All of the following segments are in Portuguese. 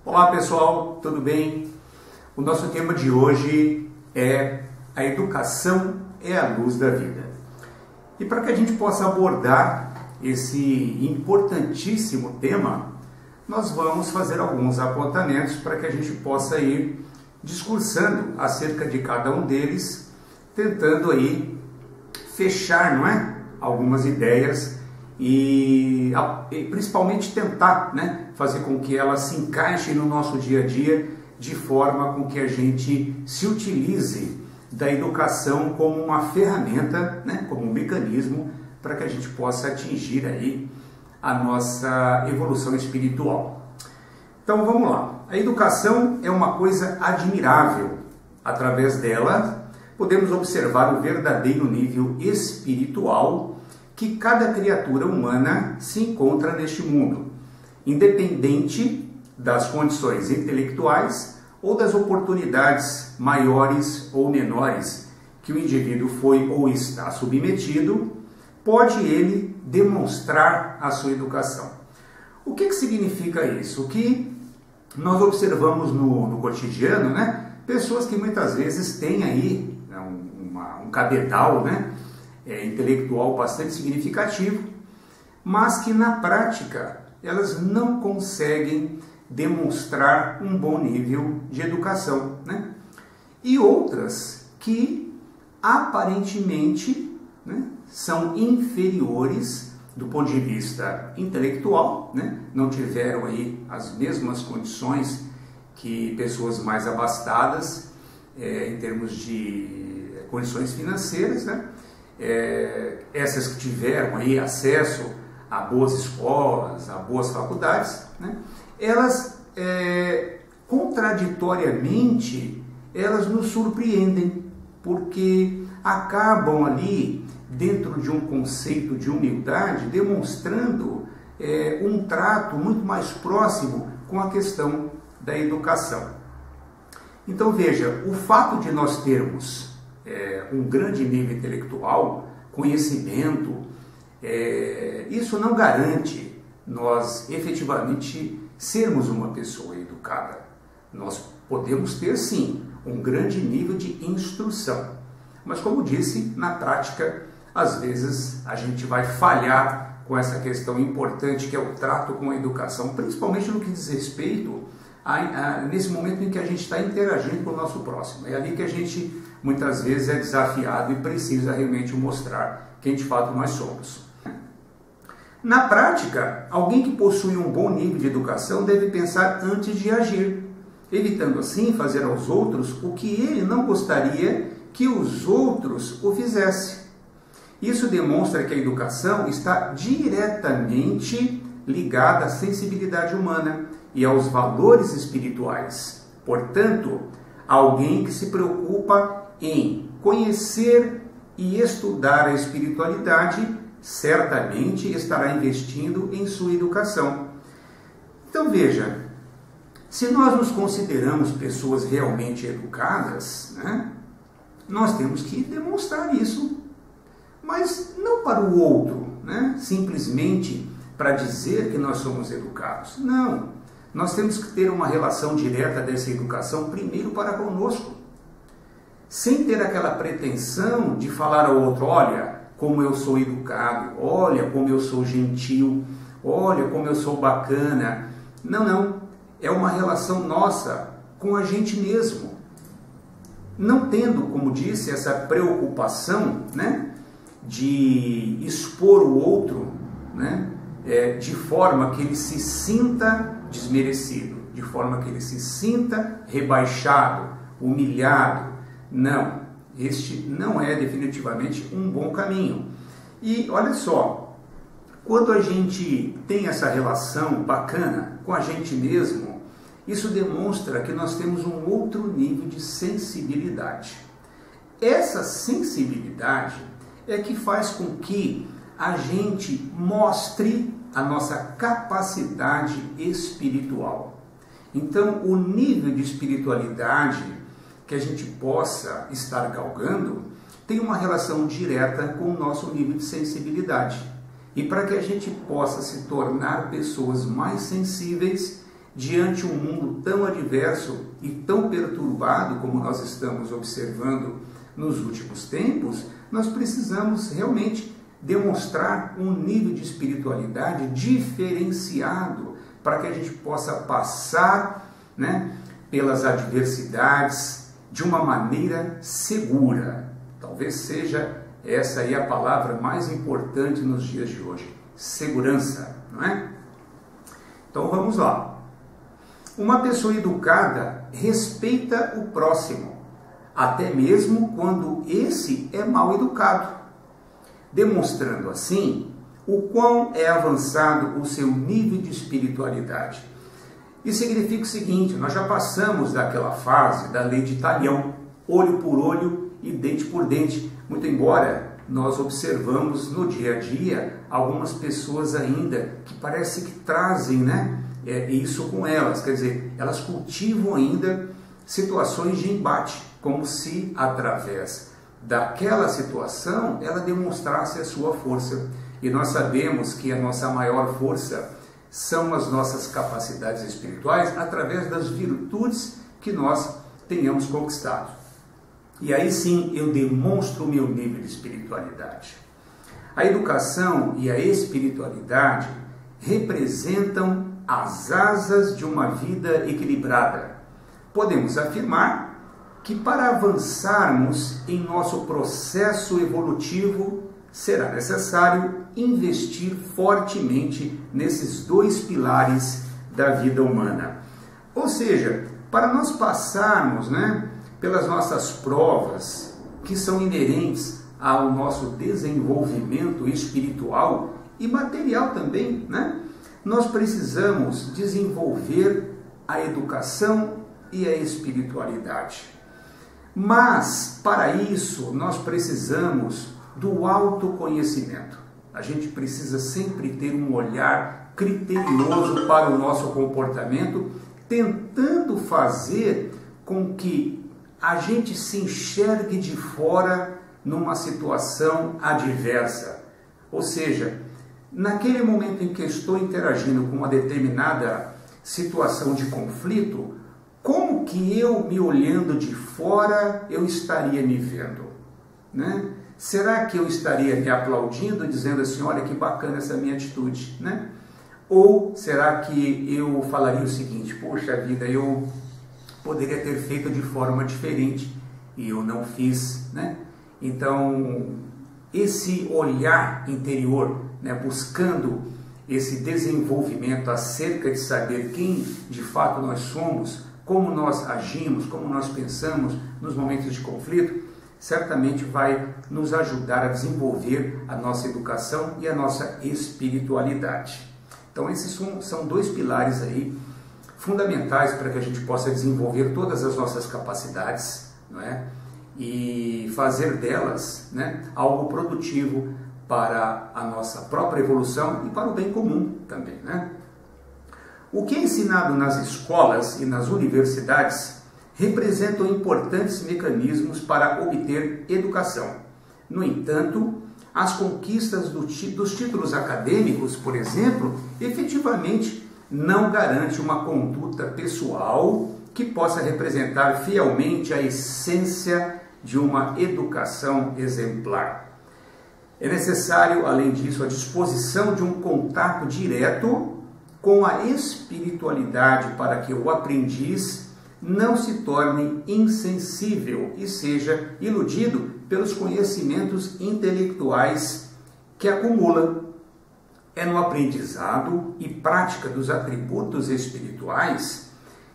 Olá pessoal, tudo bem? O nosso tema de hoje é a educação é a luz da vida. E para que a gente possa abordar esse importantíssimo tema, nós vamos fazer alguns apontamentos para que a gente possa ir discursando acerca de cada um deles, tentando aí fechar, não é? Algumas ideias e principalmente tentar, fazer com que elas se encaixem no nosso dia a dia de forma com que a gente se utilize da educação como uma ferramenta, como um mecanismo para que a gente possa atingir aí a nossa evolução espiritual. Então vamos lá. A educação é uma coisa admirável. Através dela podemos observar o verdadeiro nível espiritual que cada criatura humana se encontra neste mundo, independente das condições intelectuais ou das oportunidades maiores ou menores que o indivíduo foi ou está submetido, pode ele demonstrar a sua educação. O que significa isso? O que nós observamos no cotidiano, pessoas que muitas vezes têm aí um cabedal, intelectual bastante significativo, mas que na prática elas não conseguem demonstrar um bom nível de educação, E outras que aparentemente são inferiores do ponto de vista intelectual, não tiveram aí as mesmas condições que pessoas mais abastadas em termos de condições financeiras, essas que tiveram aí acesso a boas escolas, a boas faculdades, elas contraditoriamente elas nos surpreendem, porque acabam ali dentro de um conceito de humildade demonstrando um trato muito mais próximo com a questão da educação. Então veja, o fato de nós termos um grande nível intelectual, conhecimento, isso não garante nós efetivamente sermos uma pessoa educada. Nós podemos ter sim um grande nível de instrução, mas como disse, na prática, às vezes a gente vai falhar com essa questão importante que é o trato com a educação, principalmente no que diz respeito nesse momento em que a gente está interagindo com o nosso próximo. É ali que a gente muitas vezes é desafiado e precisa realmente mostrar quem de fato nós somos. Na prática, alguém que possui um bom nível de educação deve pensar antes de agir, evitando assim fazer aos outros o que ele não gostaria que os outros o fizessem. Isso demonstra que a educação está diretamente ligada à sensibilidade humana e aos valores espirituais. Portanto, alguém que se preocupa em conhecer e estudar a espiritualidade certamente estará investindo em sua educação. Então veja, se nós nos consideramos pessoas realmente educadas, nós temos que demonstrar isso, mas não para o outro, simplesmente para dizer que nós somos educados. Não, nós temos que ter uma relação direta dessa educação primeiro para conosco, sem ter aquela pretensão de falar ao outro, olha como eu sou educado, olha como eu sou gentil, olha como eu sou bacana. Não, é uma relação nossa com a gente mesmo. Não tendo, como disse, essa preocupação, de expor o outro, de forma que ele se sinta desmerecido, de forma que ele se sinta rebaixado, humilhado. Não, este não é definitivamente um bom caminho. E olha só, quando a gente tem essa relação bacana com a gente mesmo, isso demonstra que nós temos um outro nível de sensibilidade. Essa sensibilidade é que faz com que a gente mostre a nossa capacidade espiritual. Então, o nível de espiritualidade que a gente possa estar galgando tem uma relação direta com o nosso nível de sensibilidade. E para que a gente possa se tornar pessoas mais sensíveis, diante um mundo tão adverso e tão perturbado como nós estamos observando nos últimos tempos, nós precisamos realmente demonstrar um nível de espiritualidade diferenciado para que a gente possa passar, né, pelas adversidades de uma maneira segura. Talvez seja essa aí a palavra mais importante nos dias de hoje, segurança, não é? Então vamos lá. Uma pessoa educada respeita o próximo, até mesmo quando esse é mal educado, demonstrando assim o quão é avançado o seu nível de espiritualidade. Isso significa o seguinte: nós já passamos daquela fase da lei de Talião, olho por olho e dente por dente, muito embora nós observamos no dia a dia algumas pessoas ainda que parece que trazem, né, isso com elas, quer dizer, elas cultivam ainda situações de embate, como se através daquela situação ela demonstrasse a sua força. E nós sabemos que a nossa maior força são as nossas capacidades espirituais através das virtudes que nós tenhamos conquistado. E aí sim eu demonstro o meu nível de espiritualidade. A educação e a espiritualidade representam as asas de uma vida equilibrada. Podemos afirmar que para avançarmos em nosso processo evolutivo, será necessário investir fortemente nesses dois pilares da vida humana. Ou seja, para nós passarmos, né, pelas nossas provas, que são inerentes ao nosso desenvolvimento espiritual e material também, né, nós precisamos desenvolver a educação e a espiritualidade. Mas, para isso, nós precisamos do autoconhecimento. A gente precisa sempre ter um olhar criterioso para o nosso comportamento, tentando fazer com que a gente se enxergue de fora numa situação adversa. Ou seja, naquele momento em que estou interagindo com uma determinada situação de conflito, como que eu, me olhando de fora, eu estaria me vendo, né? Será que eu estaria me aplaudindo, dizendo assim, olha que bacana essa minha atitude, né? Ou será que eu falaria o seguinte, poxa vida, eu poderia ter feito de forma diferente e eu não fiz, né? Então, esse olhar interior, né, buscando esse desenvolvimento acerca de saber quem de fato nós somos, como nós agimos, como nós pensamos nos momentos de conflito, certamente vai nos ajudar a desenvolver a nossa educação e a nossa espiritualidade. Então esses são dois pilares aí fundamentais para que a gente possa desenvolver todas as nossas capacidades, não é? E fazer delas, né, algo produtivo para a nossa própria evolução e para o bem comum também, né? O que é ensinado nas escolas e nas universidades representam importantes mecanismos para obter educação. No entanto, as conquistas dos títulos acadêmicos, por exemplo, efetivamente não garante uma conduta pessoal que possa representar fielmente a essência de uma educação exemplar. É necessário, além disso, a disposição de um contato direto com a espiritualidade para que o aprendiz não se torne insensível e seja iludido pelos conhecimentos intelectuais que acumula. É no aprendizado e prática dos atributos espirituais,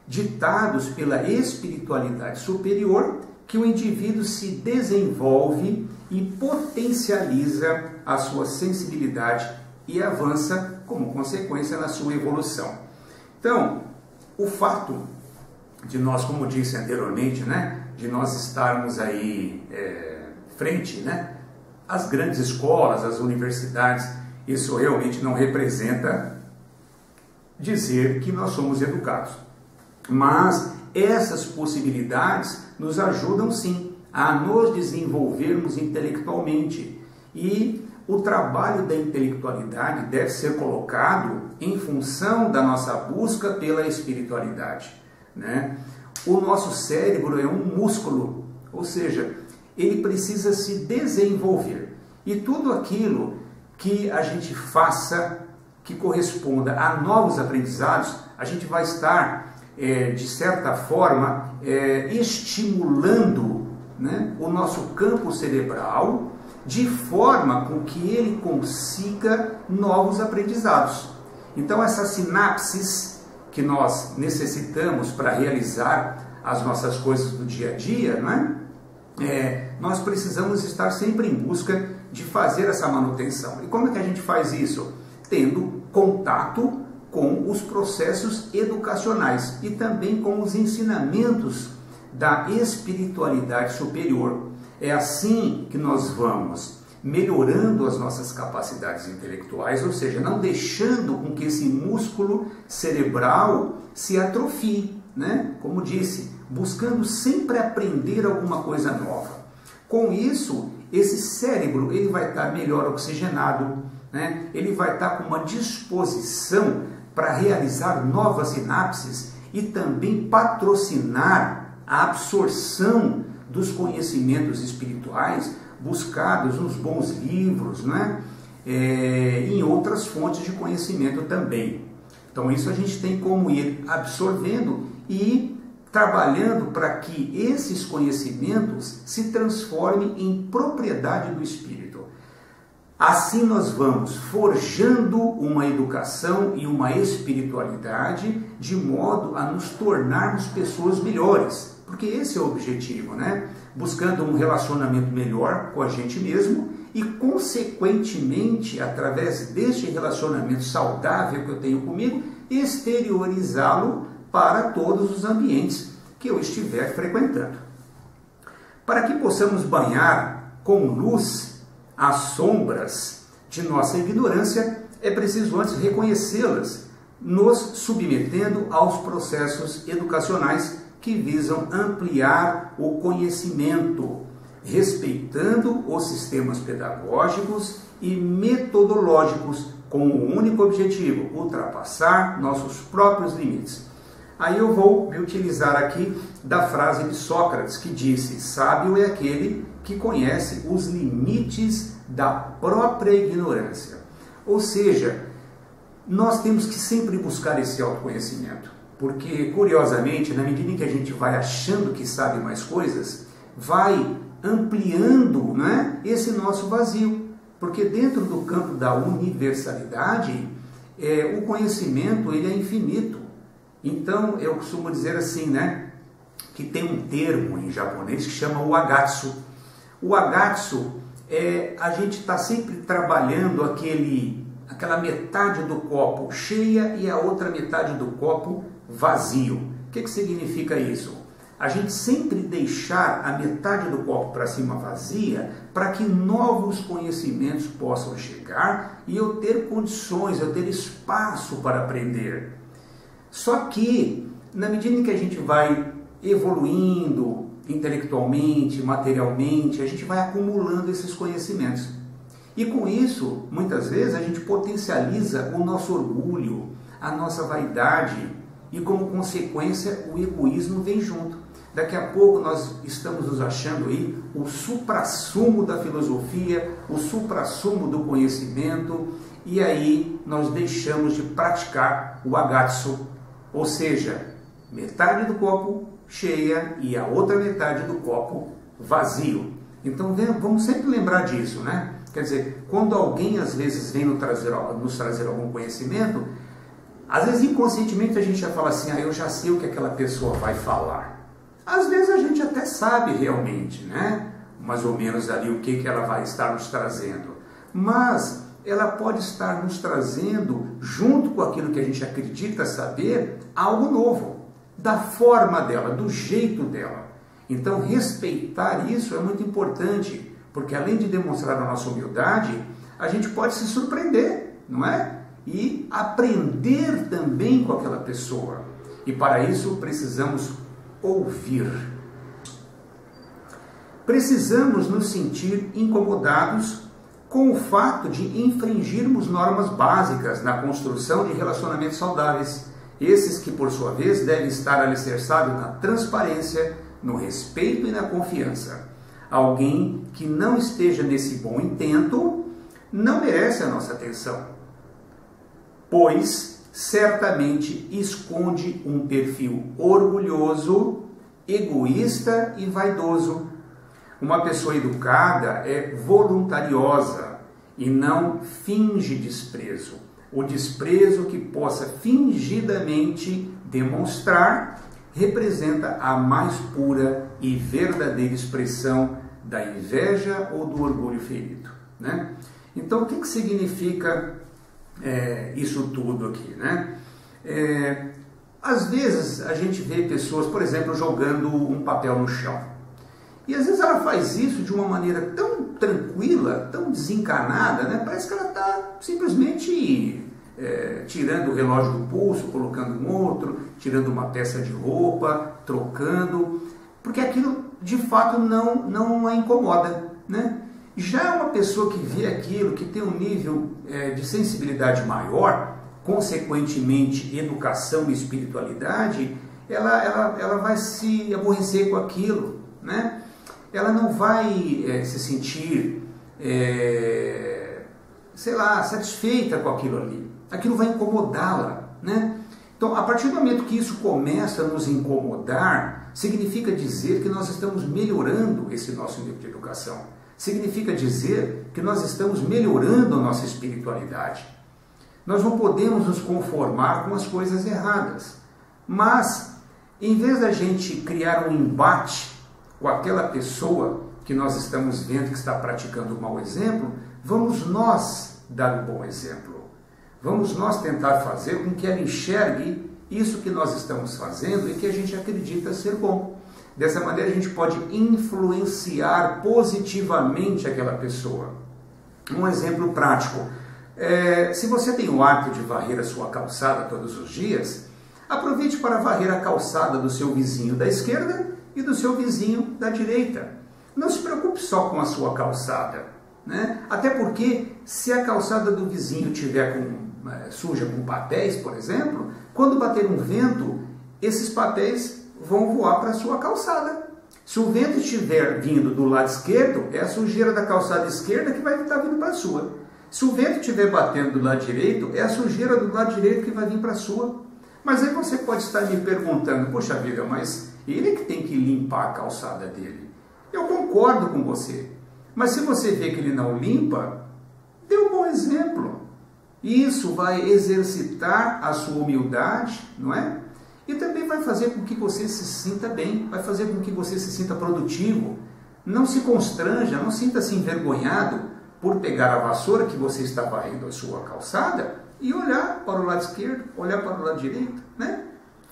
ditados pela espiritualidade superior, que o indivíduo se desenvolve e potencializa a sua sensibilidade e avança como consequência na sua evolução. Então, o fato de nós, como disse anteriormente, né, de nós estarmos aí frente, né, às grandes escolas, às universidades, isso realmente não representa dizer que nós somos educados. Mas essas possibilidades nos ajudam sim a nos desenvolvermos intelectualmente e o trabalho da intelectualidade deve ser colocado em função da nossa busca pela espiritualidade, né? O nosso cérebro é um músculo, ou seja, ele precisa se desenvolver. E tudo aquilo que a gente faça que corresponda a novos aprendizados, a gente vai estar, de certa forma, estimulando, né, o nosso campo cerebral de forma com que ele consiga novos aprendizados. Então, essas sinapses que nós necessitamos para realizar as nossas coisas do dia a dia, né, nós precisamos estar sempre em busca de fazer essa manutenção. E como é que a gente faz isso? Tendo contato com os processos educacionais e também com os ensinamentos da espiritualidade superior. É assim que nós vamos melhorando as nossas capacidades intelectuais, ou seja, não deixando com que esse músculo cerebral se atrofie, né? Como disse, buscando sempre aprender alguma coisa nova. Com isso, esse cérebro ele vai estar melhor oxigenado, né? Ele vai estar com uma disposição para realizar novas sinapses e também patrocinar a absorção dos conhecimentos espirituais buscados nos bons livros, né? Em outras fontes de conhecimento também. Então isso a gente tem como ir absorvendo e trabalhando para que esses conhecimentos se transformem em propriedade do espírito. Assim nós vamos forjando uma educação e uma espiritualidade de modo a nos tornarmos pessoas melhores, porque esse é o objetivo, né? Buscando um relacionamento melhor com a gente mesmo e, consequentemente, através deste relacionamento saudável que eu tenho comigo, exteriorizá-lo para todos os ambientes que eu estiver frequentando. Para que possamos banhar com luz as sombras de nossa ignorância, é preciso antes reconhecê-las, nos submetendo aos processos educacionais que visam ampliar o conhecimento, respeitando os sistemas pedagógicos e metodológicos com o único objetivo, ultrapassar nossos próprios limites. Aí eu vou me utilizar aqui da frase de Sócrates, que disse: sábio é aquele que conhece os limites da própria ignorância. Ou seja, nós temos que sempre buscar esse autoconhecimento, porque, curiosamente, na medida em que a gente vai achando que sabe mais coisas, vai ampliando, né, esse nosso vazio, porque dentro do campo da universalidade, o conhecimento ele é infinito. Então, eu costumo dizer assim, né, que tem um termo em japonês que chama o agatsu. O agatsu a gente está sempre trabalhando aquela metade do copo cheia e a outra metade do copo vazio. O que significa isso? A gente sempre deixar a metade do copo para cima vazia para que novos conhecimentos possam chegar e eu ter condições, eu ter espaço para aprender. Só que, na medida em que a gente vai evoluindo intelectualmente, materialmente, a gente vai acumulando esses conhecimentos. E com isso, muitas vezes, a gente potencializa o nosso orgulho, a nossa vaidade e, como consequência, o egoísmo vem junto. Daqui a pouco nós estamos nos achando aí o suprassumo da filosofia, o suprassumo do conhecimento, e aí nós deixamos de praticar o agatsu, ou seja, metade do copo cheia e a outra metade do copo vazio. Então vamos sempre lembrar disso, né? Quer dizer, quando alguém às vezes vem nos trazer algum conhecimento, às vezes inconscientemente a gente já fala assim: eu já sei o que aquela pessoa vai falar. Às vezes a gente até sabe realmente, né? Mais ou menos ali o que ela vai estar nos trazendo. Mas ela pode estar nos trazendo, junto com aquilo que a gente acredita saber, algo novo, da forma dela, do jeito dela. Então, respeitar isso é muito importante, porque além de demonstrar a nossa humildade, a gente pode se surpreender, não é? E aprender também com aquela pessoa. E para isso precisamos ouvir. Precisamos nos sentir incomodados com o fato de infringirmos normas básicas na construção de relacionamentos saudáveis, esses que, por sua vez, devem estar alicerçados na transparência, no respeito e na confiança. Alguém que não esteja nesse bom intento não merece a nossa atenção, pois certamente esconde um perfil orgulhoso, egoísta e vaidoso. Uma pessoa educada é voluntariosa e não finge desprezo. O desprezo que possa fingidamente demonstrar representa a mais pura e verdadeira expressão da inveja ou do orgulho ferido, né? Então, o que significa isso tudo aqui, né? Às vezes a gente vê pessoas, por exemplo, jogando um papel no chão. E às vezes ela faz isso de uma maneira tão tranquila, tão desencanada, né? Parece que ela está simplesmente tirando o relógio do pulso, colocando um outro, tirando uma peça de roupa, trocando, porque aquilo de fato não a incomoda, né? Já uma pessoa que vê aquilo, que tem um nível de sensibilidade maior, consequentemente educação e espiritualidade, ela vai se aborrecer com aquilo, né? Ela não vai se sentir, sei lá, satisfeita com aquilo ali. Aquilo vai incomodá-la, né? Então, a partir do momento que isso começa a nos incomodar, significa dizer que nós estamos melhorando esse nosso nível de educação. Significa dizer que nós estamos melhorando a nossa espiritualidade. Nós não podemos nos conformar com as coisas erradas. Mas, em vez da gente criar um embate com aquela pessoa que nós estamos vendo que está praticando um mau exemplo, vamos nós dar um bom exemplo. Vamos nós tentar fazer com que ela enxergue isso que nós estamos fazendo e que a gente acredita ser bom. Dessa maneira a gente pode influenciar positivamente aquela pessoa. Um exemplo prático. Se você tem o hábito de varrer a sua calçada todos os dias, aproveite para varrer a calçada do seu vizinho da esquerda e do seu vizinho da direita. Não se preocupe só com a sua calçada, né? Até porque se a calçada do vizinho estiver suja com papéis, por exemplo, quando bater um vento, esses papéis vão voar para a sua calçada. Se o vento estiver vindo do lado esquerdo, é a sujeira da calçada esquerda que vai estar vindo para a sua. Se o vento estiver batendo do lado direito, é a sujeira do lado direito que vai vir para a sua. Mas aí você pode estar me perguntando, poxa vida, mas ele é que tem que limpar a calçada dele. Eu concordo com você, mas se você vê que ele não limpa, dê um bom exemplo. Isso vai exercitar a sua humildade, não é? E também vai fazer com que você se sinta bem, vai fazer com que você se sinta produtivo. Não se constranja, não sinta-se envergonhado por pegar a vassoura que você está varrendo a sua calçada e olhar para o lado esquerdo, olhar para o lado direito, né?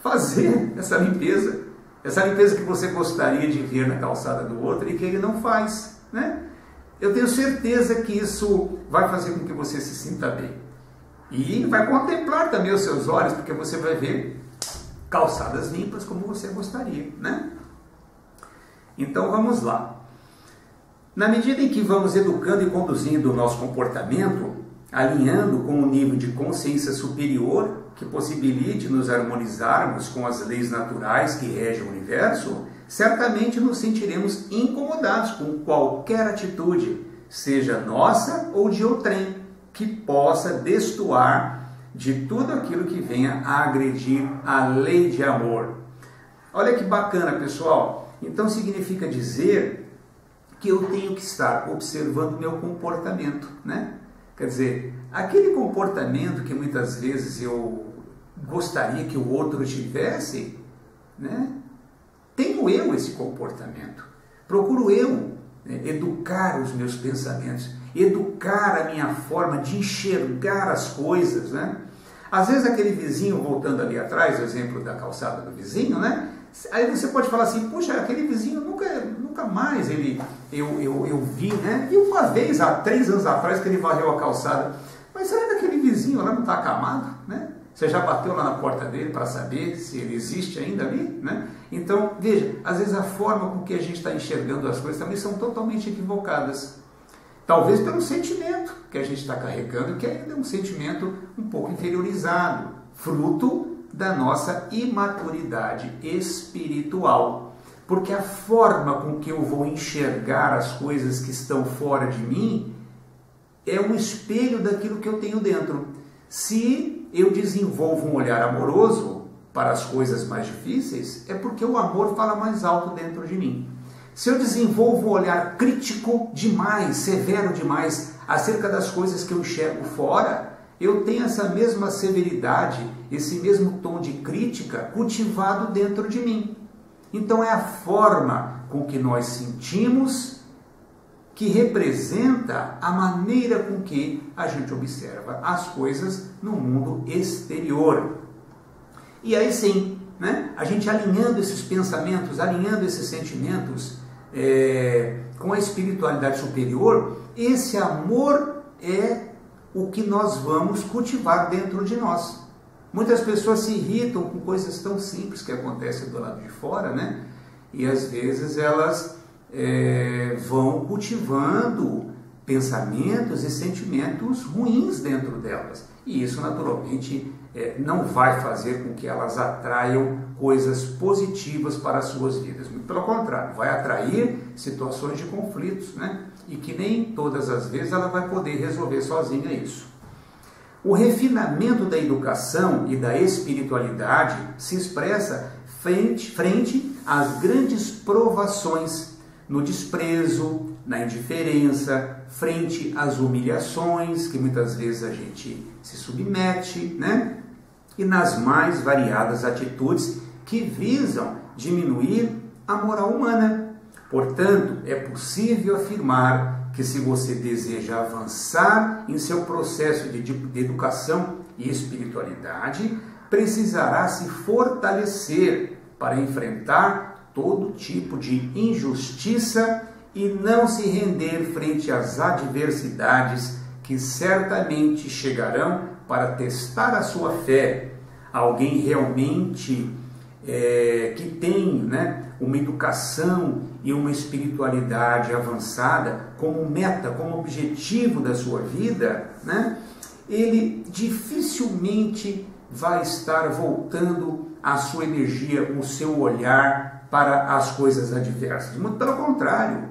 Fazer essa limpeza que você gostaria de ver na calçada do outro e que ele não faz, né? Eu tenho certeza que isso vai fazer com que você se sinta bem. E vai contemplar também os seus olhos, porque você vai ver calçadas limpas como você gostaria, né? Então vamos lá. Na medida em que vamos educando e conduzindo o nosso comportamento, alinhando com um nível de consciência superior que possibilite nos harmonizarmos com as leis naturais que regem o universo, certamente nos sentiremos incomodados com qualquer atitude, seja nossa ou de outrem, que possa destoar de tudo aquilo que venha a agredir a lei de amor. Olha que bacana, pessoal. Então significa dizer que eu tenho que estar observando o meu comportamento, né? Quer dizer, aquele comportamento que muitas vezes eu gostaria que o outro tivesse, né? Tenho eu esse comportamento. Procuro eu educar os meus pensamentos, educar a minha forma de enxergar as coisas, né? Às vezes aquele vizinho, voltando ali atrás, o exemplo da calçada do vizinho, né? Aí você pode falar assim, puxa, aquele vizinho nunca mais eu vi, né? E uma vez, há 3 anos atrás, que ele varreu a calçada. Mas será que aquele vizinho lá não está acamado, né? Você já bateu lá na porta dele para saber se ele existe ainda ali, né? Então, veja, às vezes a forma com que a gente está enxergando as coisas também são totalmente equivocadas. Talvez pelo sentimento que a gente está carregando, que ainda é um sentimento um pouco inferiorizado, fruto da nossa imaturidade espiritual. Porque a forma com que eu vou enxergar as coisas que estão fora de mim é um espelho daquilo que eu tenho dentro. Se eu desenvolvo um olhar amoroso para as coisas mais difíceis, é porque o amor fala mais alto dentro de mim. Se eu desenvolvo um olhar crítico demais, severo demais, acerca das coisas que eu enxergo fora, eu tenho essa mesma severidade, esse mesmo tom de crítica cultivado dentro de mim. Então é a forma com que nós sentimos que representa a maneira com que a gente observa as coisas no mundo exterior. E aí sim, né, a gente alinhando esses pensamentos, alinhando esses sentimentos com a espiritualidade superior, esse amor é o que nós vamos cultivar dentro de nós. Muitas pessoas se irritam com coisas tão simples que acontecem do lado de fora, né? E às vezes elas vão cultivando pensamentos e sentimentos ruins dentro delas. E isso naturalmente não vai fazer com que elas atraiam coisas positivas para as suas vidas. Muito pelo contrário, vai atrair situações de conflitos, né? E que nem todas as vezes ela vai poder resolver sozinha isso. O refinamento da educação e da espiritualidade se expressa frente às grandes provações, no desprezo, na indiferença, frente às humilhações que muitas vezes a gente se submete, né? E nas mais variadas atitudes que visam diminuir a moral humana. Portanto, é possível afirmar que se você deseja avançar em seu processo de educação e espiritualidade, precisará se fortalecer para enfrentar todo tipo de injustiça e não se render frente às adversidades que certamente chegarão para testar a sua fé. Alguém realmente que tem, né, uma educação e uma espiritualidade avançada como meta, como objetivo da sua vida, né, ele dificilmente vai estar voltando a sua energia, o seu olhar para as coisas adversas. Muito pelo contrário,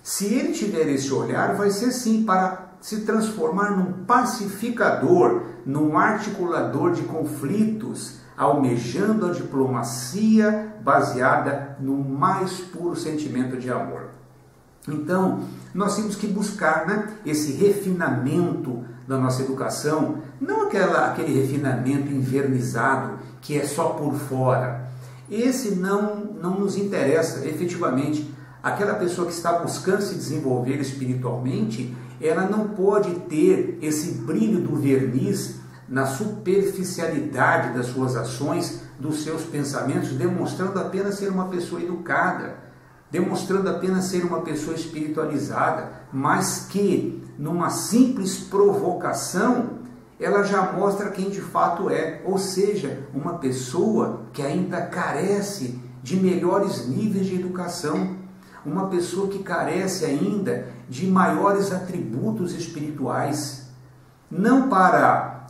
se ele tiver esse olhar, vai ser sim para se transformar num pacificador, num articulador de conflitos, almejando a diplomacia baseada no mais puro sentimento de amor. Então, nós temos que buscar, né, esse refinamento da nossa educação, não aquele refinamento envernizado que é só por fora. Esse não nos interessa efetivamente. Aquela pessoa que está buscando se desenvolver espiritualmente, ela não pode ter esse brilho do verniz na superficialidade das suas ações, dos seus pensamentos, demonstrando apenas ser uma pessoa educada, demonstrando apenas ser uma pessoa espiritualizada, mas que numa simples provocação ela já mostra quem de fato é, ou seja, uma pessoa que ainda carece de melhores níveis de educação, uma pessoa que carece ainda de maiores atributos espirituais, não para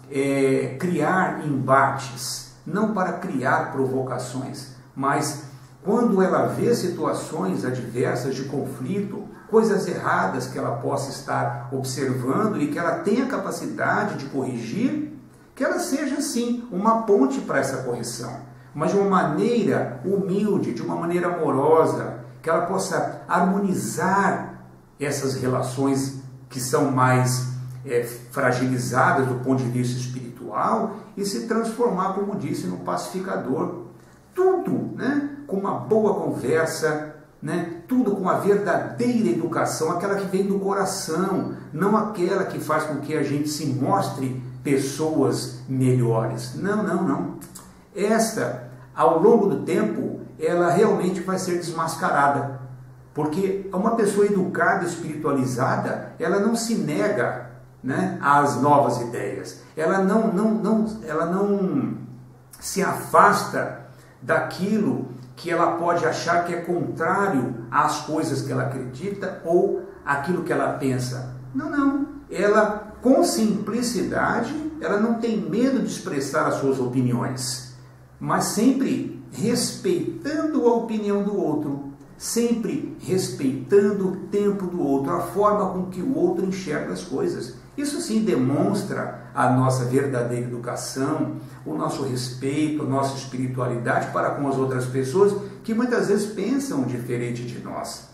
criar embates, não para criar provocações, mas quando ela vê situações adversas de conflito, coisas erradas que ela possa estar observando e que ela tenha capacidade de corrigir, que ela seja sim uma ponte para essa correção, mas de uma maneira humilde, de uma maneira amorosa, que ela possa harmonizar essas relações que são mais fragilizadas do ponto de vista espiritual e se transformar, como disse, no pacificador. Tudo, né, com uma boa conversa, né, tudo com a verdadeira educação, aquela que vem do coração, não aquela que faz com que a gente se mostre pessoas melhores. Não. Esta, ao longo do tempo, ela realmente vai ser desmascarada. Porque uma pessoa educada, espiritualizada, ela não se nega, né, às novas ideias. Ela não se afasta daquilo que ela pode achar que é contrário às coisas que ela acredita ou aquilo que ela pensa. Não, não. Ela, com simplicidade, ela não tem medo de expressar as suas opiniões, mas sempre respeitando a opinião do outro, sempre respeitando o tempo do outro, a forma com que o outro enxerga as coisas. Isso sim demonstra a nossa verdadeira educação, o nosso respeito, a nossa espiritualidade para com as outras pessoas que muitas vezes pensam diferente de nós.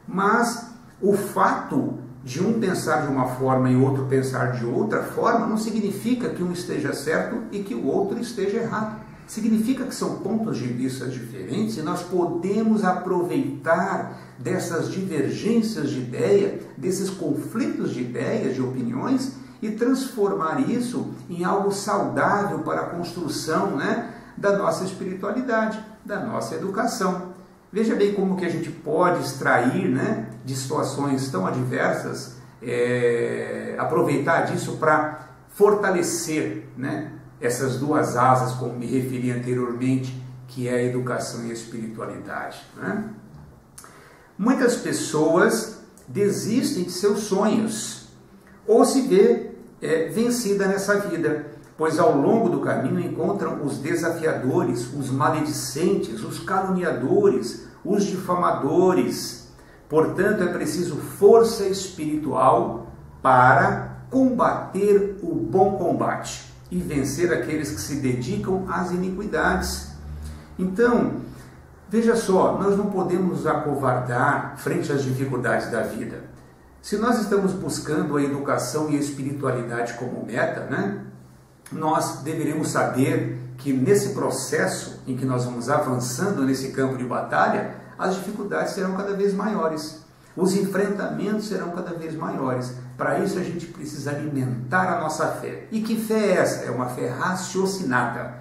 Mas o fato de um pensar de uma forma e outro pensar de outra forma não significa que um esteja certo e que o outro esteja errado. Significa que são pontos de vista diferentes e nós podemos aproveitar dessas divergências de ideia, desses conflitos de ideias, de opiniões, e transformar isso em algo saudável para a construção, né, da nossa espiritualidade, da nossa educação. Veja bem como que a gente pode extrair, né, de situações tão adversas, aproveitar disso para fortalecer, né, essas duas asas, como me referi anteriormente, que é a educação e a espiritualidade, né? Muitas pessoas desistem de seus sonhos ou se vê vencida nessa vida, pois ao longo do caminho encontram os desafiadores, os maledicentes, os caluniadores, os difamadores. Portanto, é preciso força espiritual para combater o bom combate e vencer aqueles que se dedicam às iniquidades. Então, veja só, nós não podemos nos acovardar frente às dificuldades da vida. Se nós estamos buscando a educação e a espiritualidade como meta, né, nós deveremos saber que nesse processo em que nós vamos avançando nesse campo de batalha, as dificuldades serão cada vez maiores, os enfrentamentos serão cada vez maiores. Para isso a gente precisa alimentar a nossa fé. E que fé é essa? É uma fé raciocinada.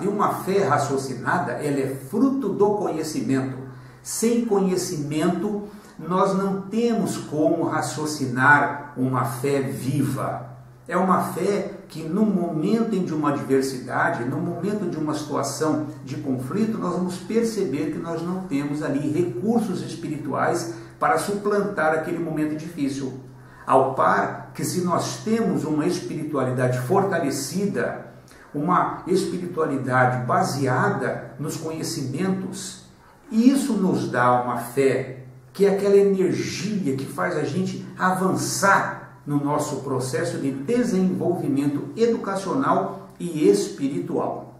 E uma fé raciocinada, ela é fruto do conhecimento. Sem conhecimento, nós não temos como raciocinar uma fé viva. É uma fé que no momento de uma adversidade, no momento de uma situação de conflito, nós vamos perceber que nós não temos ali recursos espirituais para suplantar aquele momento difícil. Ao par que se nós temos uma espiritualidade fortalecida, uma espiritualidade baseada nos conhecimentos, isso nos dá uma fé, que é aquela energia que faz a gente avançar no nosso processo de desenvolvimento educacional e espiritual.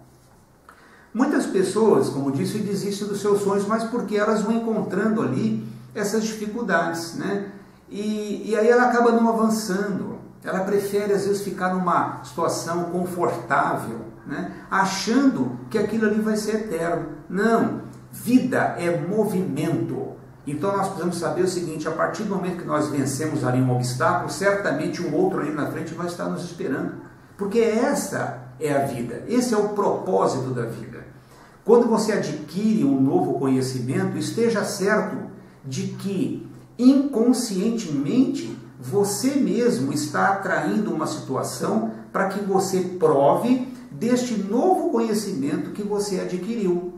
Muitas pessoas, como disse, desistem dos seus sonhos, mas porque elas vão encontrando ali essas dificuldades, né? E aí ela acaba não avançando. Ela prefere às vezes ficar numa situação confortável, né? Achando que aquilo ali vai ser eterno. Não, vida é movimento. Então nós precisamos saber o seguinte: a partir do momento que nós vencemos ali um obstáculo, certamente um outro ali na frente vai estar nos esperando. Porque essa é a vida, esse é o propósito da vida. Quando você adquire um novo conhecimento, esteja certo de que inconscientemente você mesmo está atraindo uma situação para que você prove deste novo conhecimento que você adquiriu.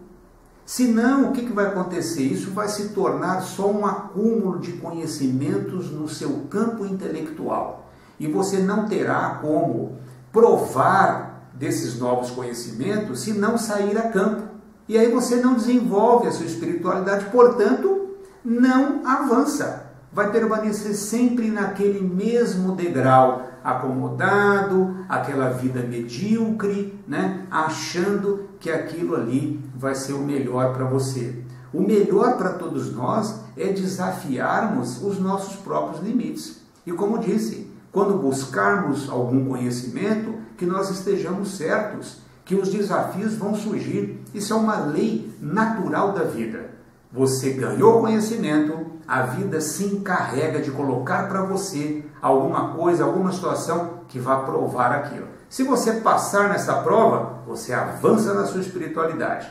Senão, o que vai acontecer? Isso vai se tornar só um acúmulo de conhecimentos no seu campo intelectual. E você não terá como provar desses novos conhecimentos se não sair a campo. E aí você não desenvolve a sua espiritualidade, portanto, não avança. Vai permanecer sempre naquele mesmo degrau, acomodado, aquela vida medíocre, né? Achando que aquilo ali vai ser o melhor para você. O melhor para todos nós é desafiarmos os nossos próprios limites. E como disse, quando buscarmos algum conhecimento, que nós estejamos certos, que os desafios vão surgir. Isso é uma lei natural da vida. Você ganhou conhecimento, a vida se encarrega de colocar para você alguma coisa, alguma situação que vá provar aquilo. Se você passar nessa prova, você avança na sua espiritualidade.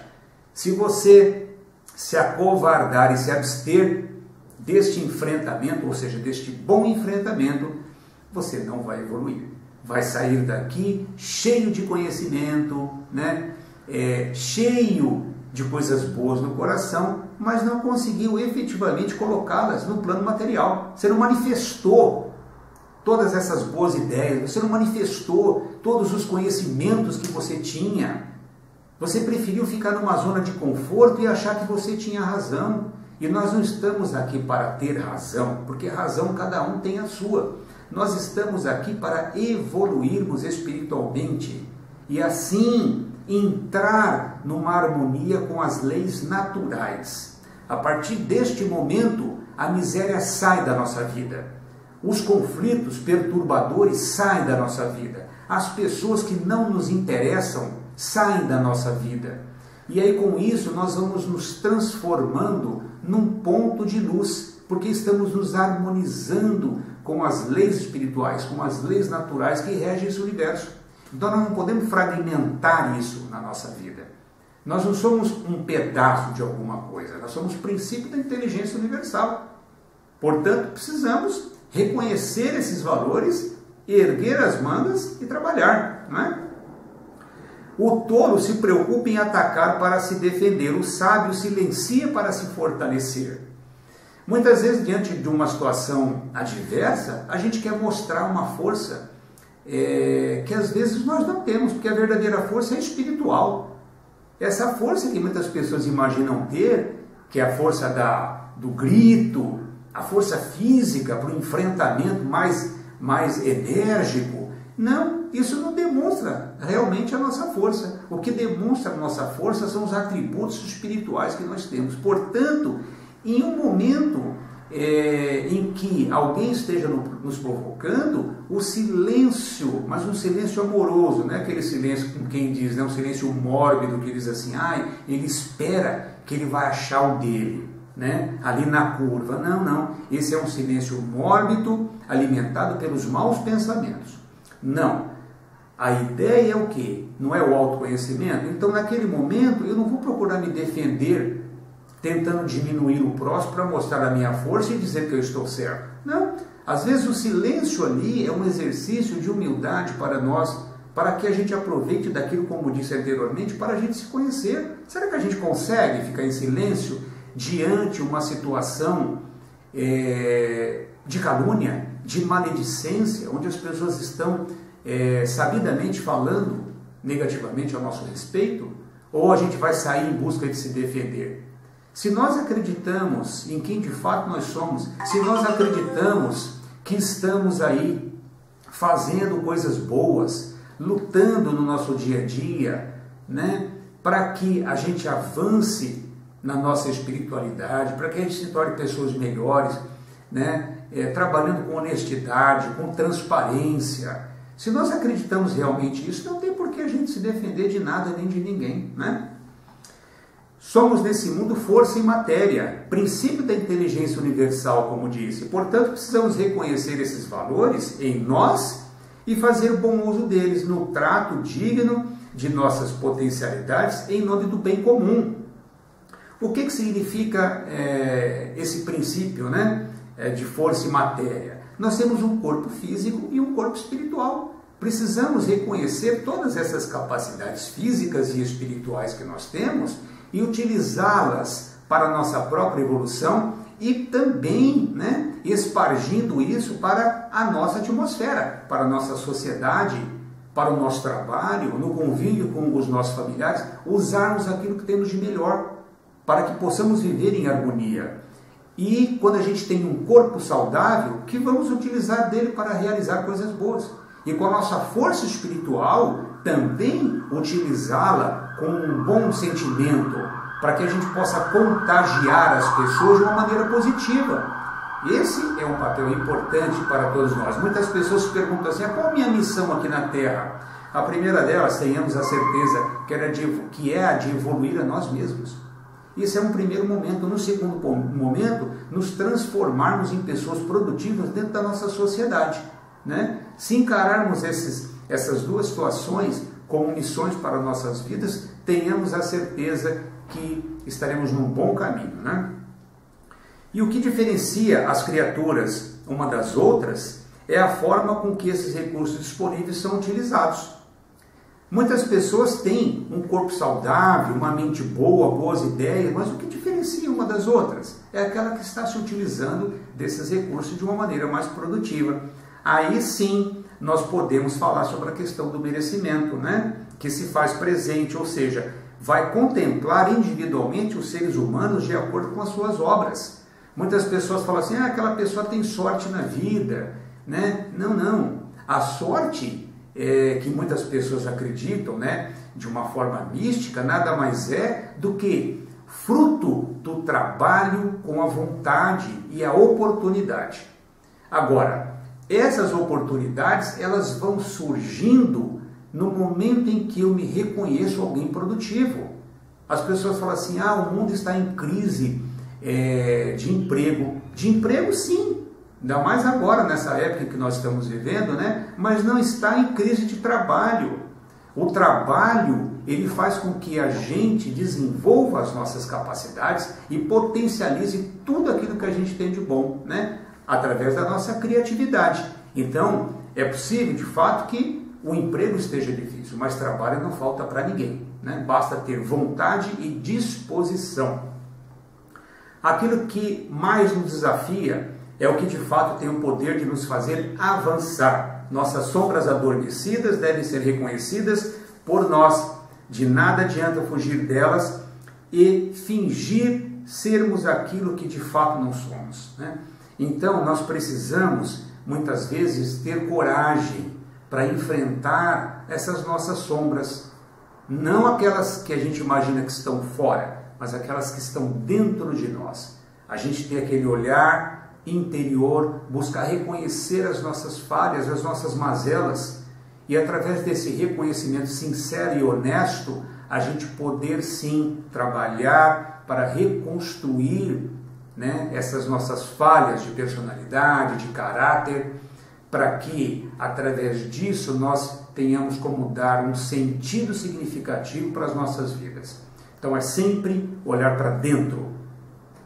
Se você se acovardar e se abster deste enfrentamento, ou seja, deste bom enfrentamento, você não vai evoluir. Vai sair daqui cheio de conhecimento, né? Cheio de coisas boas no coração, mas não conseguiu efetivamente colocá-las no plano material. Você não manifestou todas essas boas ideias, você não manifestou todos os conhecimentos que você tinha. Você preferiu ficar numa zona de conforto e achar que você tinha razão. E nós não estamos aqui para ter razão, porque razão cada um tem a sua. Nós estamos aqui para evoluirmos espiritualmente e assim entrar numa harmonia com as leis naturais. A partir deste momento, a miséria sai da nossa vida. Os conflitos perturbadores saem da nossa vida. As pessoas que não nos interessam saem da nossa vida. E aí com isso nós vamos nos transformando num ponto de luz, porque estamos nos harmonizando com as leis espirituais, com as leis naturais que regem esse universo. Então nós não podemos fragmentar isso na nossa vida. Nós não somos um pedaço de alguma coisa, nós somos o princípio da inteligência universal. Portanto, precisamos reconhecer esses valores, erguer as mangas e trabalhar, não é? O tolo se preocupa em atacar para se defender, o sábio silencia para se fortalecer. Muitas vezes, diante de uma situação adversa, a gente quer mostrar uma força que às vezes nós não temos, porque a verdadeira força é espiritual. Essa força que muitas pessoas imaginam ter, que é a força do grito, a força física para o enfrentamento mais enérgico, não, isso não demonstra realmente a nossa força. O que demonstra a nossa força são os atributos espirituais que nós temos. Portanto, em um momento em que alguém esteja nos provocando, o silêncio, mas um silêncio amoroso, não é aquele silêncio com quem diz, né, um silêncio mórbido, que diz assim, ele espera que ele vai achar o dele, né, ali na curva. Não, não. Esse é um silêncio mórbido, alimentado pelos maus pensamentos. Não. A ideia é o quê? Não é o autoconhecimento? Então, naquele momento, eu não vou procurar me defender tentando diminuir o próximo para mostrar a minha força e dizer que eu estou certo. Não. Às vezes o silêncio ali é um exercício de humildade para nós, para que a gente aproveite daquilo, como disse anteriormente, para a gente se conhecer. Será que a gente consegue ficar em silêncio diante uma situação de calúnia, de maledicência, onde as pessoas estão sabidamente falando negativamente a nosso respeito? Ou a gente vai sair em busca de se defender? Se nós acreditamos em quem de fato nós somos, se nós acreditamos que estamos aí fazendo coisas boas, lutando no nosso dia a dia, né, para que a gente avance na nossa espiritualidade, para que a gente se torne pessoas melhores, né, trabalhando com honestidade, com transparência. Se nós acreditamos realmente nisso, não tem por que a gente se defender de nada nem de ninguém, né? Somos nesse mundo força e matéria, princípio da inteligência universal, como disse. Portanto, precisamos reconhecer esses valores em nós e fazer bom uso deles no trato digno de nossas potencialidades em nome do bem comum. O que significa esse princípio, né, de força e matéria? Nós temos um corpo físico e um corpo espiritual. Precisamos reconhecer todas essas capacidades físicas e espirituais que nós temos e utilizá-las para a nossa própria evolução e também, né, espargindo isso para a nossa atmosfera, para a nossa sociedade, para o nosso trabalho, no convívio com os nossos familiares, usarmos aquilo que temos de melhor, para que possamos viver em harmonia. E quando a gente tem um corpo saudável, que vamos utilizar dele para realizar coisas boas. E com a nossa força espiritual, também utilizá-la com um bom sentimento, para que a gente possa contagiar as pessoas de uma maneira positiva. Esse é um papel importante para todos nós. Muitas pessoas se perguntam assim, qual a minha missão aqui na Terra? A primeira delas, tenhamos a certeza que é a de evoluir a nós mesmos. Esse é um primeiro momento. No segundo momento, nos transformarmos em pessoas produtivas dentro da nossa sociedade, né? Se encararmos essas duas situações como missões para nossas vidas, tenhamos a certeza que estaremos num bom caminho, né? E o que diferencia as criaturas uma das outras é a forma com que esses recursos disponíveis são utilizados. Muitas pessoas têm um corpo saudável, uma mente boa, boas ideias, mas o que diferencia uma das outras? É aquela que está se utilizando desses recursos de uma maneira mais produtiva. Aí sim, nós podemos falar sobre a questão do merecimento, né? Que se faz presente, ou seja, vai contemplar individualmente os seres humanos de acordo com as suas obras. Muitas pessoas falam assim, aquela pessoa tem sorte na vida, né? Não, não. A sorte que muitas pessoas acreditam, né, de uma forma mística, nada mais é do que fruto do trabalho com a vontade e a oportunidade. Agora, essas oportunidades, elas vão surgindo no momento em que eu me reconheço alguém produtivo. As pessoas falam assim, o mundo está em crise de emprego. De emprego, sim. Ainda mais agora, nessa época que nós estamos vivendo, né? Mas não está em crise de trabalho. O trabalho, ele faz com que a gente desenvolva as nossas capacidades e potencialize tudo aquilo que a gente tem de bom, né? Através da nossa criatividade. Então, é possível, de fato, que o emprego esteja difícil, mas trabalho não falta para ninguém, né? Basta ter vontade e disposição. Aquilo que mais nos desafia é o que de fato tem o poder de nos fazer avançar. Nossas sombras adormecidas devem ser reconhecidas por nós. De nada adianta fugir delas e fingir sermos aquilo que de fato não somos, né? Então nós precisamos muitas vezes ter coragem para enfrentar essas nossas sombras. Não aquelas que a gente imagina que estão fora, mas aquelas que estão dentro de nós. A gente tem aquele olhar interior, buscar reconhecer as nossas falhas, as nossas mazelas, e através desse reconhecimento sincero e honesto, a gente poder sim trabalhar para reconstruir, né, essas nossas falhas de personalidade, de caráter, para que através disso nós tenhamos como dar um sentido significativo para as nossas vidas. Então é sempre olhar para dentro.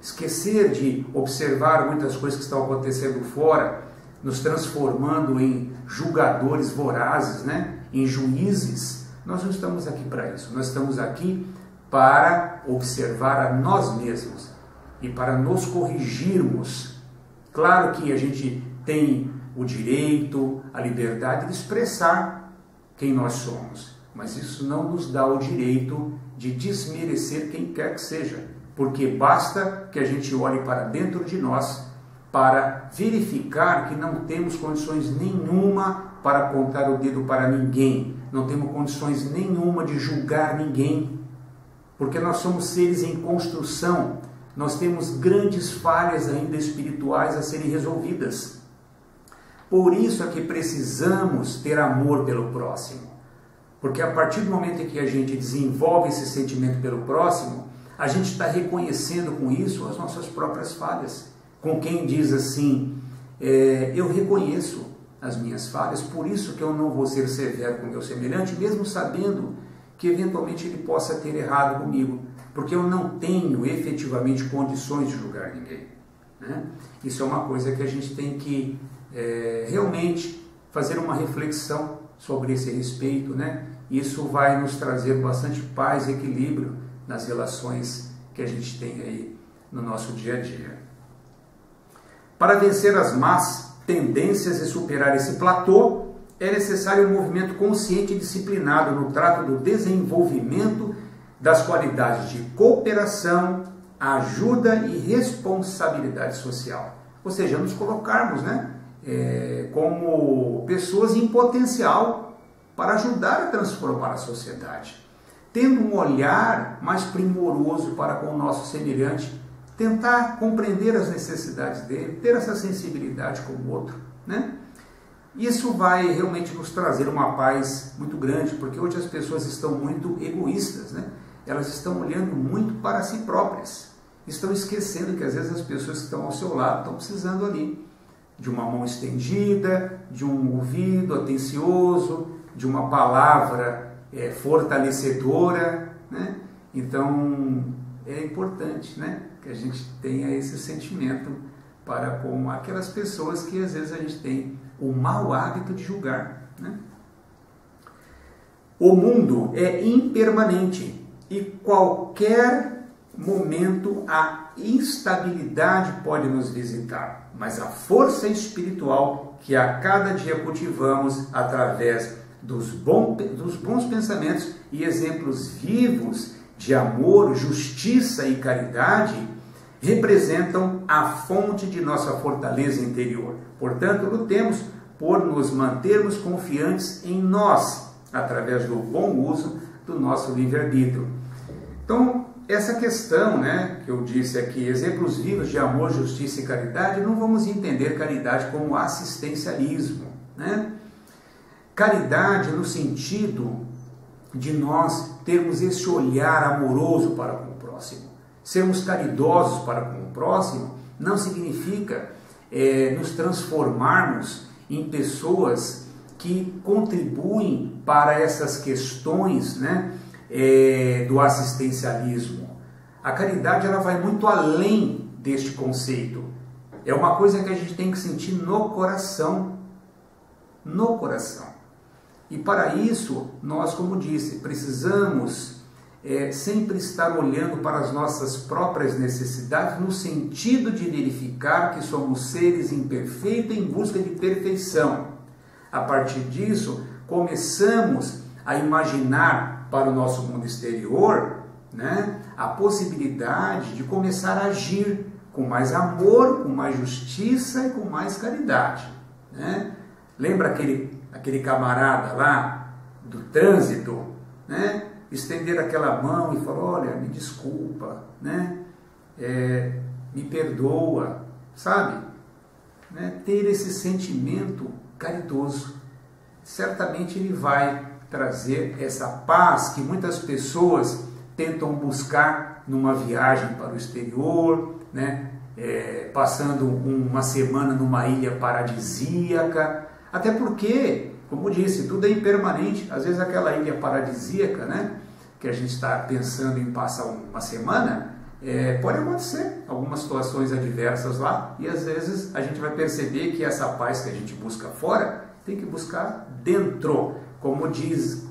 Esquecer de observar muitas coisas que estão acontecendo fora, nos transformando em julgadores vorazes, né? Em juízes. Nós não estamos aqui para isso. Nós estamos aqui para observar a nós mesmos e para nos corrigirmos. Claro que a gente tem o direito, a liberdade de expressar quem nós somos, mas isso não nos dá o direito de desmerecer quem quer que seja. Porque basta que a gente olhe para dentro de nós para verificar que não temos condições nenhuma para apontar o dedo para ninguém, não temos condições nenhuma de julgar ninguém, porque nós somos seres em construção, nós temos grandes falhas ainda espirituais a serem resolvidas. Por isso é que precisamos ter amor pelo próximo, porque a partir do momento em que a gente desenvolve esse sentimento pelo próximo, a gente está reconhecendo com isso as nossas próprias falhas. Com quem diz assim, eu reconheço as minhas falhas, por isso que eu não vou ser severo com o meu semelhante, mesmo sabendo que eventualmente ele possa ter errado comigo, porque eu não tenho efetivamente condições de julgar ninguém, né? Isso é uma coisa que a gente tem que realmente fazer uma reflexão sobre esse respeito, né? Isso vai nos trazer bastante paz e equilíbrio nas relações que a gente tem aí no nosso dia a dia. Para vencer as más tendências e superar esse platô, é necessário um movimento consciente e disciplinado no trato do desenvolvimento das qualidades de cooperação, ajuda e responsabilidade social. Ou seja, nos colocarmos, né, como pessoas em potencial para ajudar a transformar a sociedade, tendo um olhar mais primoroso para com o nosso semelhante, tentar compreender as necessidades dele, ter essa sensibilidade com o outro, né? Isso vai realmente nos trazer uma paz muito grande, porque hoje as pessoas estão muito egoístas, né? Elas estão olhando muito para si próprias, estão esquecendo que às vezes as pessoas que estão ao seu lado estão precisando ali de uma mão estendida, de um ouvido atencioso, de uma palavra fortalecedora, né? Então é importante, né, que a gente tenha esse sentimento para com aquelas pessoas que às vezes a gente tem o mau hábito de julgar, né? O mundo é impermanente e qualquer momento a instabilidade pode nos visitar, mas a força espiritual que a cada dia cultivamos através dos bons pensamentos e exemplos vivos de amor, justiça e caridade representam a fonte de nossa fortaleza interior. Portanto, lutemos por nos mantermos confiantes em nós, através do bom uso do nosso livre-arbítrio. Então, essa questão, né, que eu disse aqui, exemplos vivos de amor, justiça e caridade, não vamos entender caridade como assistencialismo, né? Caridade no sentido de nós termos esse olhar amoroso para com o próximo. Sermos caridosos para com o próximo não significa nos transformarmos em pessoas que contribuem para essas questões, né, do assistencialismo. A caridade ela vai muito além deste conceito. É uma coisa que a gente tem que sentir no coração. No coração. E para isso, nós, como disse, precisamos sempre estar olhando para as nossas próprias necessidades no sentido de verificar que somos seres imperfeitos em busca de perfeição. A partir disso, começamos a imaginar para o nosso mundo exterior, né, a possibilidade de começar a agir com mais amor, com mais justiça e com mais caridade, né? Lembra aquele camarada lá do trânsito, né? Estender aquela mão e falar, olha, me desculpa, né? Me perdoa, sabe? Né? Ter esse sentimento caridoso, certamente ele vai trazer essa paz que muitas pessoas tentam buscar numa viagem para o exterior, né? Passando uma semana numa ilha paradisíaca. Até porque, como disse, tudo é impermanente. Às vezes aquela ilha paradisíaca, né, que a gente está pensando em passar uma semana, pode acontecer algumas situações adversas lá, e às vezes a gente vai perceber que essa paz que a gente busca fora, tem que buscar dentro. Como diz,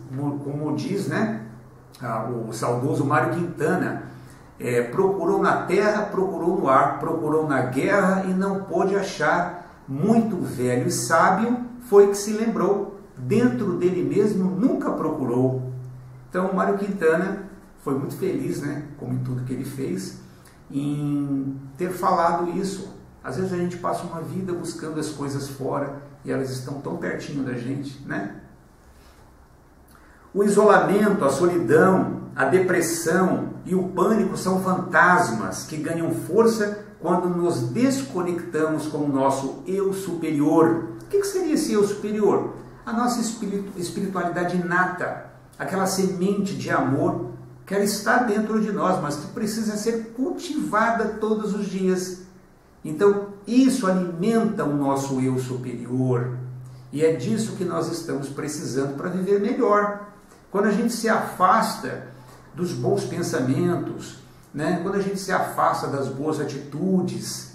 né, o saudoso Mário Quintana, procurou na terra, procurou no ar, procurou na guerra e não pôde achar. Muito velho e sábio foi que se lembrou, dentro dele mesmo nunca procurou. Então Mário Quintana foi muito feliz, né, como em tudo que ele fez, em ter falado isso. Às vezes a gente passa uma vida buscando as coisas fora e elas estão tão pertinho da gente, né? O isolamento, a solidão, a depressão e o pânico são fantasmas que ganham força quando nos desconectamos com o nosso eu superior. O que seria esse eu superior? A nossa espiritualidade inata, aquela semente de amor que ela está dentro de nós, mas que precisa ser cultivada todos os dias. Então, isso alimenta o nosso eu superior. E é disso que nós estamos precisando para viver melhor. Quando a gente se afasta dos bons pensamentos, né? Quando a gente se afasta das boas atitudes,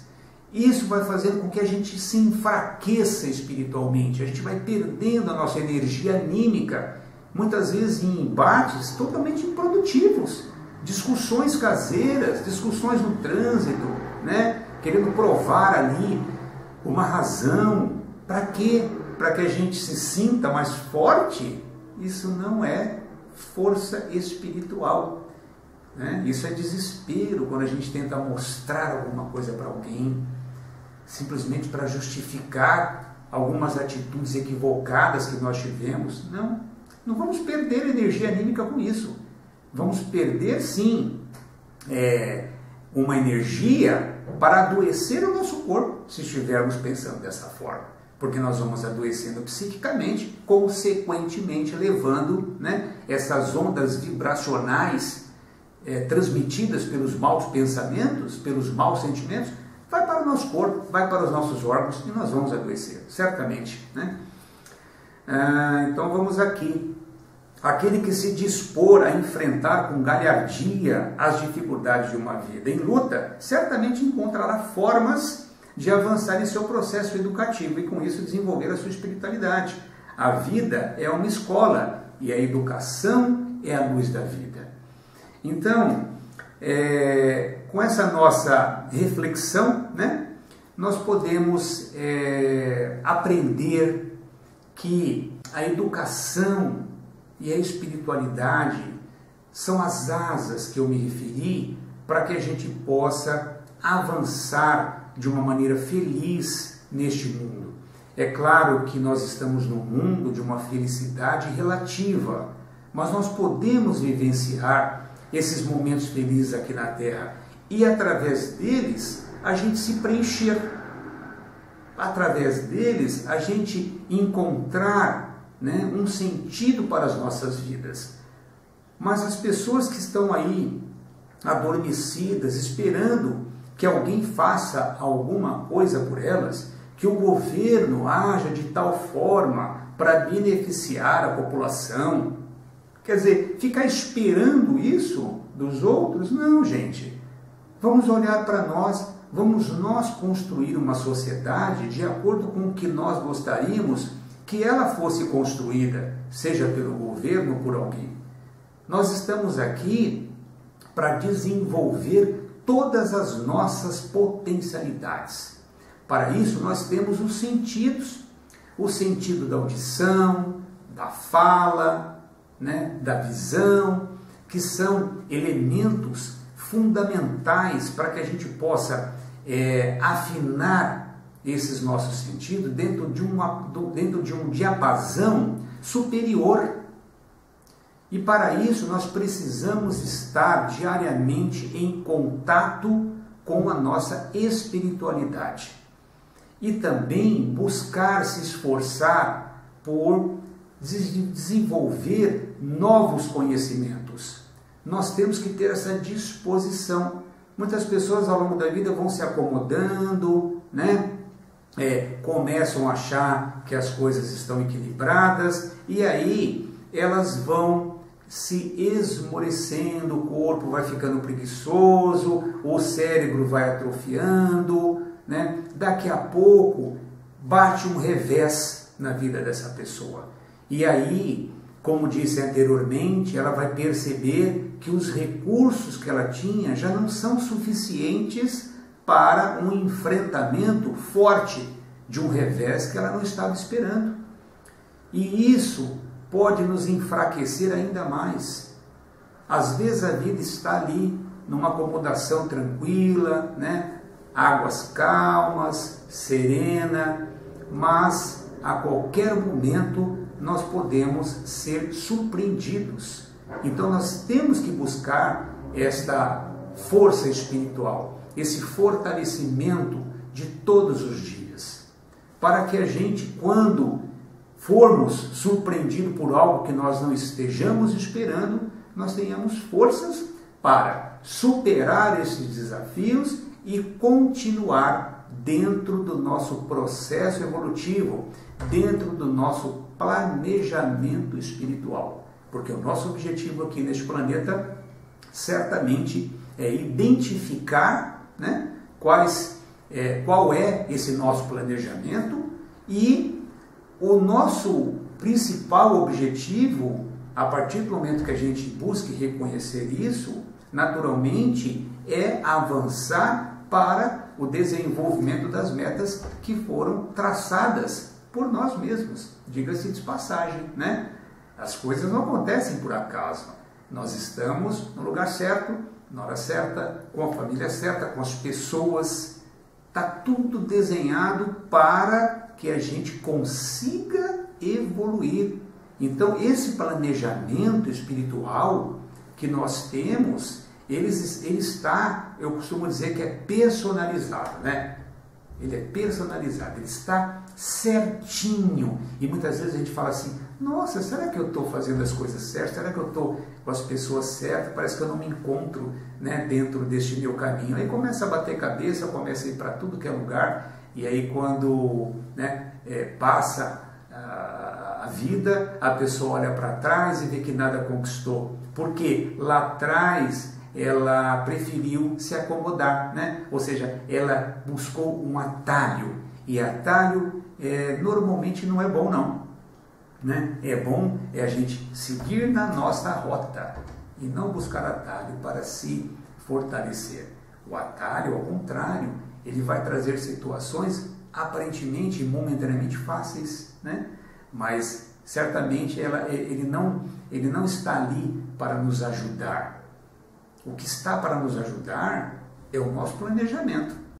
isso vai fazendo com que a gente se enfraqueça espiritualmente, a gente vai perdendo a nossa energia anímica, muitas vezes em embates totalmente improdutivos, discussões caseiras, discussões no trânsito, né? Querendo provar ali uma razão. Para quê? Para que a gente se sinta mais forte? Isso não é força espiritual, né? Isso é desespero quando a gente tenta mostrar alguma coisa para alguém, simplesmente para justificar algumas atitudes equivocadas que nós tivemos. Não vamos perder energia anímica com isso. Vamos perder, sim, uma energia para adoecer o nosso corpo, se estivermos pensando dessa forma. Porque nós vamos adoecendo psiquicamente, consequentemente levando, né, essas ondas vibracionais transmitidas pelos maus pensamentos, pelos maus sentimentos, vai para o nosso corpo, vai para os nossos órgãos e nós vamos adoecer, certamente, né? Então vamos aqui. Aquele que se dispor a enfrentar com galhardia as dificuldades de uma vida em luta, certamente encontrará formas de avançar em seu processo educativo e com isso desenvolver a sua espiritualidade. A vida é uma escola e a educação é a luz da vida. Então, com essa nossa reflexão, né, nós podemos aprender que a educação e a espiritualidade são as asas que eu me referi para que a gente possa avançar de uma maneira feliz neste mundo. É claro que nós estamos num mundo de uma felicidade relativa, mas nós podemos vivenciar esses momentos felizes aqui na Terra e através deles a gente se preencher, através deles a gente encontrar, né, um sentido para as nossas vidas. Mas as pessoas que estão aí adormecidas, esperando que alguém faça alguma coisa por elas, que o governo haja de tal forma para beneficiar a população, quer dizer, ficar esperando isso dos outros? Não, gente. Vamos olhar para nós, vamos nós construir uma sociedade de acordo com o que nós gostaríamos que ela fosse construída, seja pelo governo ou por alguém. Nós estamos aqui para desenvolver todas as nossas potencialidades. Para isso, nós temos os sentidos, o sentido da audição, da fala, né, da visão, que são elementos fundamentais para que a gente possa afinar esses nossos sentidos dentro de um diapasão superior. E para isso nós precisamos estar diariamente em contato com a nossa espiritualidade. E também buscar se esforçar por desenvolver novos conhecimentos. Nós temos que ter essa disposição. Muitas pessoas ao longo da vida vão se acomodando, né? Começam a achar que as coisas estão equilibradas e aí elas vão se esmorecendo, o corpo vai ficando preguiçoso, o cérebro vai atrofiando, né? Daqui a pouco bate um revés na vida dessa pessoa. E aí, como disse anteriormente, ela vai perceber que os recursos que ela tinha já não são suficientes para um enfrentamento forte de um revés que ela não estava esperando. E isso pode nos enfraquecer ainda mais. Às vezes a vida está ali, numa acomodação tranquila, né? Águas calmas, serena, mas a qualquer momento nós podemos ser surpreendidos. Então nós temos que buscar esta força espiritual, esse fortalecimento de todos os dias, para que a gente, quando formos surpreendidos por algo que nós não estejamos esperando, nós tenhamos forças para superar esses desafios e continuar dentro do nosso processo evolutivo, dentro do nosso planejamento espiritual. Porque o nosso objetivo aqui neste planeta certamente é identificar, né, qual é esse nosso planejamento, e o nosso principal objetivo, a partir do momento que a gente busque reconhecer isso, naturalmente é avançar para o desenvolvimento das metas que foram traçadas por nós mesmos. Diga-se de passagem, né? As coisas não acontecem por acaso. Nós estamos no lugar certo, na hora certa, com a família certa, com as pessoas. Está tudo desenhado para que a gente consiga evoluir. Então, esse planejamento espiritual que nós temos, ele está, eu costumo dizer que é personalizado, né? Ele é personalizado, ele está certinho. E muitas vezes a gente fala assim, nossa, será que eu estou fazendo as coisas certas? Será que eu estou com as pessoas certas? Parece que eu não me encontro, né, dentro deste meu caminho. Aí começa a bater cabeça, começa a ir para tudo que é lugar, e aí quando, né, passa a vida, a pessoa olha para trás e vê que nada conquistou. Porque lá atrás ela preferiu se acomodar, né? Ou seja, ela buscou um atalho. E atalho normalmente não é bom, não. né? É bom a gente seguir na nossa rota e não buscar atalho para se fortalecer. O atalho, ao contrário, ele vai trazer situações aparentemente e momentaneamente fáceis, né? Mas certamente ele não está ali para nos ajudar. O que está para nos ajudar é o nosso planejamento.